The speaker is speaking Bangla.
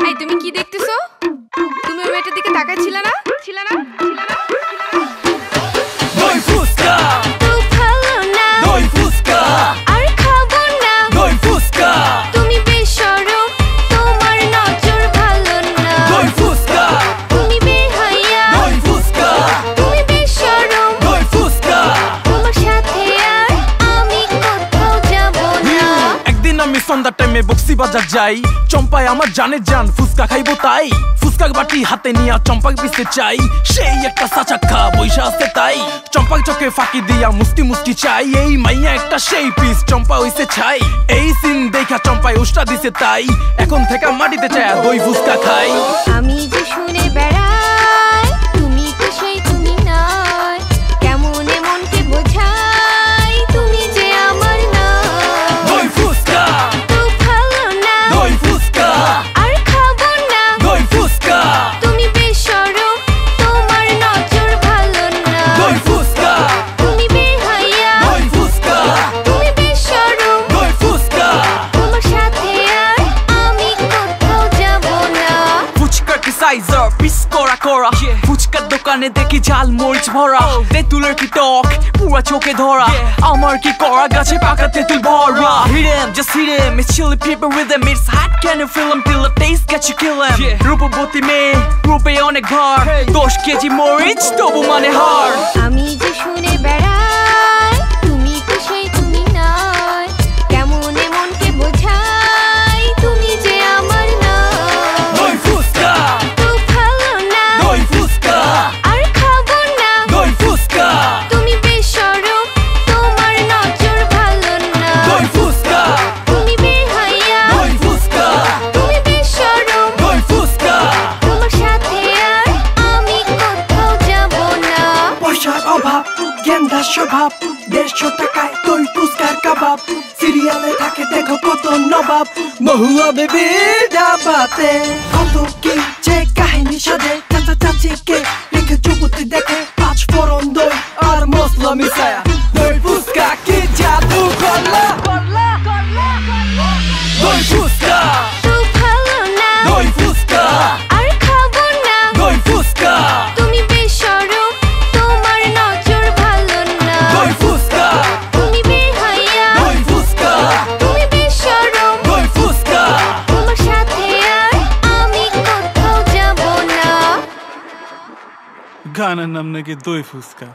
এই তুমি কি দেখতেছো? তুমি ওই মেয়েটার দিকে তাকাচ্ছিলে না? দই ফুসকা তো ভালো না দই ফুসকা আর খাবো না দই ফুসকা তুমি বেশরম তোমার নজর ভালো না দই ফুসকা তুমি বেহায়া দই ফুসকা তুমি বেশরম দই ফুসকা তোমার সাথে আর আমি কোথাও যাব না একদিন আমি সন্ধ্যার টাইমে বক্সি বাজার যাই চম্পায় আমার জানে জান ফুসকা খাইবো তাই ফুসকা বাটি হাতে নিয়া চম্পাক পিছে চাই সেই একটা সাচাক্কা বৈশা আছে তাই চম্পাক চোখে ফাঁকি দিয়া মুষ্টি মুষ্টি চাই এই মাইয়া একটা সেই পিস চম্পা হইছে ছাই এই সিন দেখা চম্পায় উষ্টা দিছে তাই এখন থেকে মাটিতে চায় দই ফুসকা খাই আমি যে শুনে বেড়াই তুমি তো সেই তুমি নয় কেমন মনকে বোঝাই তুমি যে আমার না দই ফুসকা তো ভালো না দই ফুসকা আর খাবো না দই ফুসকা তুমি বেশরম তোমার নজর ভালো না দই ফুসকা তুমি বেহায়া দই ফুসকা তুমি বেশরম দই ফুসকা তোমার সাথে আর আমি কোথাও যাব না ফুচকা কি সাইজার পিস করা করা ফুচকার দোকানে দেখি ঝাল মরিচ ভরা তেঁতুলের কি টক পুরা চোখে ধরা আমার কি করা গাছে পাকা তেঁতুল ভরা hit him just hit him it's chili pepper with him it's hot can you feel him till the taste get you kill him রূপবতী মেয়ে রূপে অনেক ভার 10 কেজি মরিচ তবু মানে হার আমি যে শুনে বেড়াই তুমি তো সেই তুমি নয় কেমন মনকে বোঝাই তুমি যে আমার না দই ফুসকা তো ভালো না দই ফুসকা আর খাবো না দই ফুসকা তুমি বেশরম তোমার নজর ভালো না দই ফুসকা তুমি বেহায়া দই ফুসকা তুমি বেশরম দই ফুসকা তোমার সাথে আর আমি কোথাও যাব না পয়সার অভাব গেন্দার স্বভাব 150 টাকায় দই ফুসকার কাবাব সিরিয়ালে থাকে দেখো কত নবাব মহুয়া বেবি ডাবাতে কত কি যে কাহিনী সাজে চাচা চাচিকে রেখে যুবতী দেখে 5 ফোড়ন দই আর মশলা মিশায়া দই ফুসকা কি জাদু করলা দই ফুসকা তো ভালো না দই ফুসকা আর খাবো না দই ফুসকা তুমি বেশরম তোমার নজর ভালো না দই ফুসকা তুমি বেহায়া দই ফুসকা তুমি বেশরম দই ফুসকা তোমার সাথে আর আমি কোথাও যাব না গানের নাম নাকি দই ফুসকা